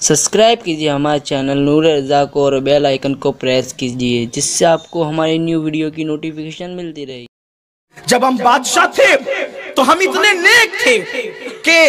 Subscribe कीजिए हमारे channel नूर रज़ा को और बेल आइकन को प्रेस कीजिए जिससे आपको हमारी न्यू वीडियो की नोटिफिकेशन मिलती रहे। जब हम बादशाह थे तो हम इतने नेक थे कि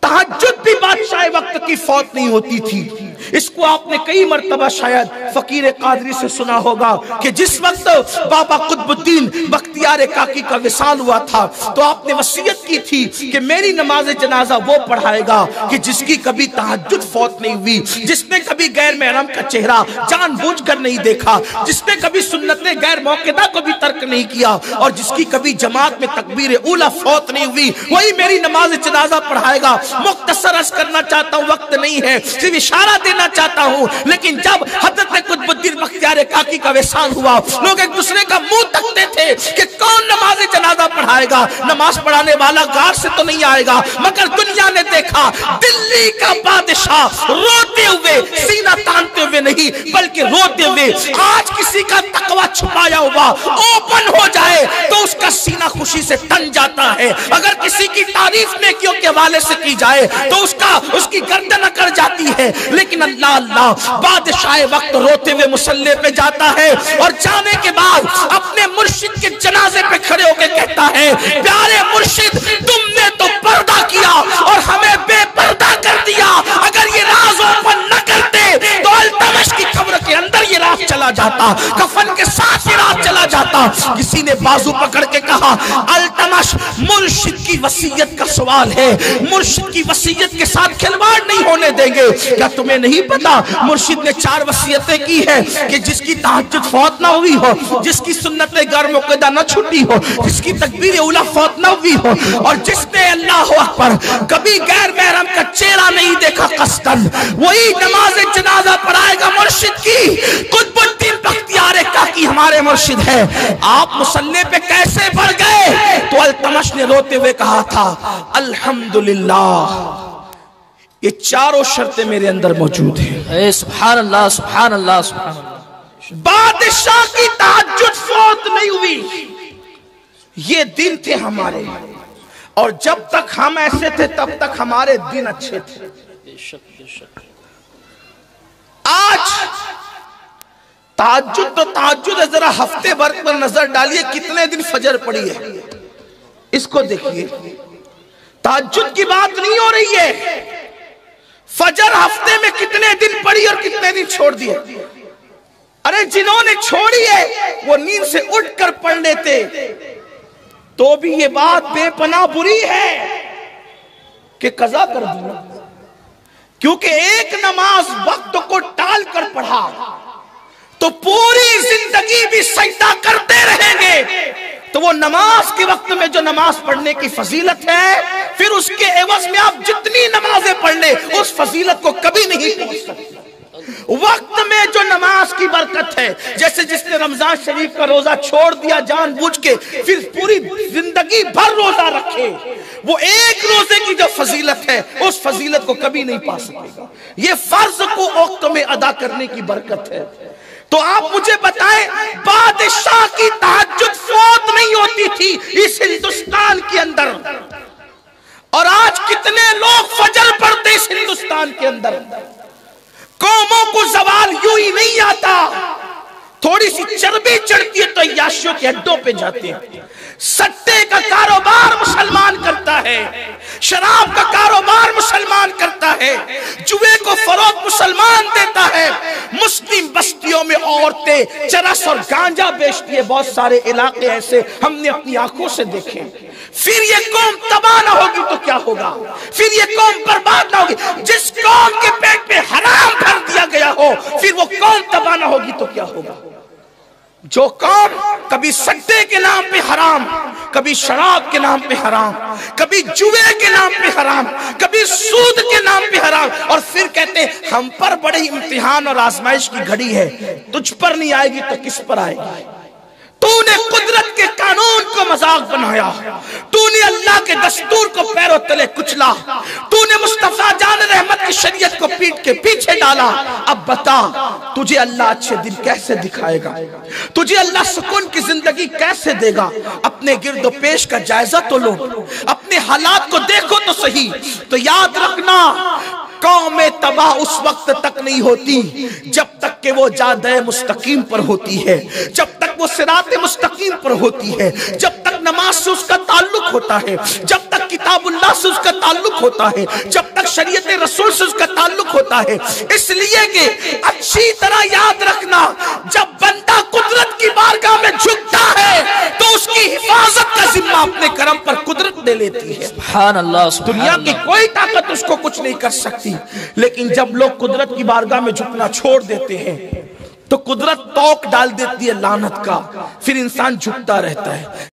तहज्जुद भी बादशाह वक्त की फौत नहीं होती थी। इसको आपने कई मर्तबा शायद फकीर कादरी से सुना होगा कि जिस वक्त बाबा कुतुबुद्दीन बख्तियार काकी का विसाल हुआ था तो आपने वसीयत की थी कि मेरी नमाज जनाजा वो पढ़ाएगा कि जिसकी कभी तहज्जुद फौत नहीं हुई, जिसने कभी गैर महरम का चेहरा जानबूझकर नहीं देखा, जिसने कभी सुन्नते गैर मौक़िदा को भी तर्क नहीं किया और जिसकी कभी जमात में तकबीर ऊला फौत नहीं हुई, वही मेरी नमाज जनाजा पढ़ाएगा। मुख्तसर अर्ज करना चाहता हूँ, वक्त नहीं है, सिर्फ इशारा देना चाहता हूँ। लेकिन जब हज़रत कुतुबुद्दीन बख्तियार काकी का विसाल हुआ, लोग एक दूसरे का मुंह तकते थे कि कौन नमाज जनाजा पढ़ाएगा। नमाज पढ़ाने वाला गार से तो नहीं आएगा, मगर दुनिया ने देखा दिल्ली का बादशाह रोते हुए, सीना तानते हुए नहीं बल्कि रोते हुए। आज किसी का तकवा छुपाया हुआ ओपन हो जाए तो उसका सीना खुशी से तन जाता है। अगर किसी की तारीफ नेकियों के हवाले से की जाए तो उसकी गर्दन अकड़ जाती है। लेकिन अल्लाह अल्लाह, बादशाह वक्त रोते हुए मुसल्ले पे जाता है और जाने के बाद अपने मुर्शिद के जनाजे पे खड़े होकर कहता है, प्यारे मुर्शिद तुमने तो पर्दा किया और हमें बेपर्दा कर दिया। अगर ये राज ओपन न करते तो अल्तमश की कब्र के अंदर ये राज चला जाता, कफन के साथ ये राज चला जाता। किसी ने बाजू पकड़ के कहा, अल्तमश मुर्शिद की वसीयत का सवाल है, मुर्शिद की वसीयत के साथ खिलवाड़ नहीं होने देंगे। क्या तुम्हें नहीं पता मुर्शिद ने 4 वसीयतें की है कि जिसकी तहज्जुद फौत ना हुई हो, जिसकी सुन्नतें गैर मुक़द्दा न छूटी हो, जिसकी तकबीर उला फौत न हुई हो और जिसने अल्लाह अकबर कभी गैर महरम का चेहरा नहीं देखा कस्तन, वही नमाज जनाजा पढ़ाएगा मुर्शिद की। कुतुबुद्दीन बख्तियार काकी हमारे मुर्शिद है, आप मुसल्ले पे कैसे बढ़ गए? तो अल्तमश ने रोते हुए कहा था, अल्हम्दुलिल्लाह ये चारों शर्तें मेरे अंदर मौजूद हैं। सुभान अल्लाह सुभान अल्लाह सुभान अल्लाह। बादशाह की तहज्जुद फौत नहीं हुई, ये दिन थे हमारे, और जब तक हम ऐसे थे तब तक हमारे दिन अच्छे थे। आज तहज्जुद तो तहज्जुद है, जरा हफ्ते भर पर नजर डालिए कितने दिन फजर पड़ी है, इसको देखिए। तहज्जुद की बात नहीं हो रही है, फजर हफ्ते में कितने दिन पड़ी और कितने दिन छोड़ दिए। अरे जिन्होंने छोड़ी है वो नींद से उठकर पढ़ लेते, तो भी ये बात बेपनाह बुरी है कि कज़ा कर दी, क्योंकि एक नमाज वक्त को टाल कर पढ़ा तो पूरी जिंदगी भी सजदा करते रहेंगे। तो वो नमाज के वक्त में जो नमाज पढ़ने की फजीलत है, फिर उसके एवज में आप जितनी नमाजें पढ़ ले उस फजीलत को कभी नहीं पहुंच सकते। वक्त में जो नमाज की बरकत है, जैसे जिसने रमजान शरीफ का रोजा छोड़ दिया जानबूझ के, फिर पूरी जिंदगी भर रोजा रखे, वो एक रोजे की जो फजीलत है उस फजीलत को कभी नहीं पा सकेगा। ये फर्ज को वक्त में अदा करने की बरकत है। तो आप मुझे बताएं, बादशाह की तहज्जुद फौत नहीं होती थी इस हिंदुस्तान के अंदर, और आज कितने लोग फजर पढ़ते इस हिंदुस्तान के अंदर। कौमों को जवाल यूं ही नहीं आता, थोड़ी सी चर्बी चढ़ती है तो याशियों के अड्डों पे जाते हैं। सट्टे का कारोबार मुसलमान करता है, शराब का कारोबार मुसलमान करता है, जुए को फरोख्त मुसलमान देता है। मुस्लिम बस्तियों में औरतें चरस और गांजा बेचती है, बहुत सारे इलाके ऐसे हमने अपनी आंखों से देखे। फिर ये कौम तबाह ना होगी तो क्या होगा? फिर ये कौम बर्बाद ना होगी। जिस कौम के पेट में हराम भर दिया गया हो, फिर वो कौम तबाह ना होगी तो क्या होगा? जो कौम कभी सट्टे के नाम पे हराम, कभी शराब के नाम पे हराम, कभी जुए के नाम पे हराम, कभी सूद के नाम पे हराम, और फिर कहते हम पर बड़े इम्तिहान और आजमाइश की घड़ी है, तुझ पर नहीं आएगी तो किस पर आएगी? तूने कुदरत के कानून को मजाक बनाया, तूने अल्लाह के दस्तूर को पैरों तले कुचला, तूने मुस्तफा जान रहमत की शरीयत को पीठ के पीछे डाला। अब बता, तुझे अल्लाह अच्छे दिन कैसे दिखाएगा? तुझे अल्लाह सुकून की जिंदगी कैसे देगा? अपने गिर्दो पेश का जायजा तो लो, अपने हालात को देखो तो सही। तो याद रखना, قوم تباہ اس وقت تک نہیں ہوتی جب تک کہ وہ جادہ مستقیم پر ہوتی ہے، جب تک وہ صراط مستقیم پر ہوتی ہے، جب تک نماز سے اس کا تعلق ہوتا ہے، جب تک کتاب اللہ سے اس کا تعلق ہوتا ہے، جب تک شریعت رسول سے اس کا تعلق ہوتا ہے۔ اس لیے کہ اچھی طرح یاد رکھنا، جب بندہ قدرت کی بارگاہ میں جھکتا ہے تو اس کی حفاظت کا ذمہ اپنے کرم پر قدرت دے لیتی ہے۔ سبحان اللہ، دنیا کی کوئی طاقت اس کو کچھ نہیں کر سکتی، لیکن جب لوگ قدرت کی بارگاہ میں جھکنا چھوڑ دیتے ہیں تو قدرت توق ڈال دیتی ہے لعنت کا، پھر انسان جھکتا رہتا ہے۔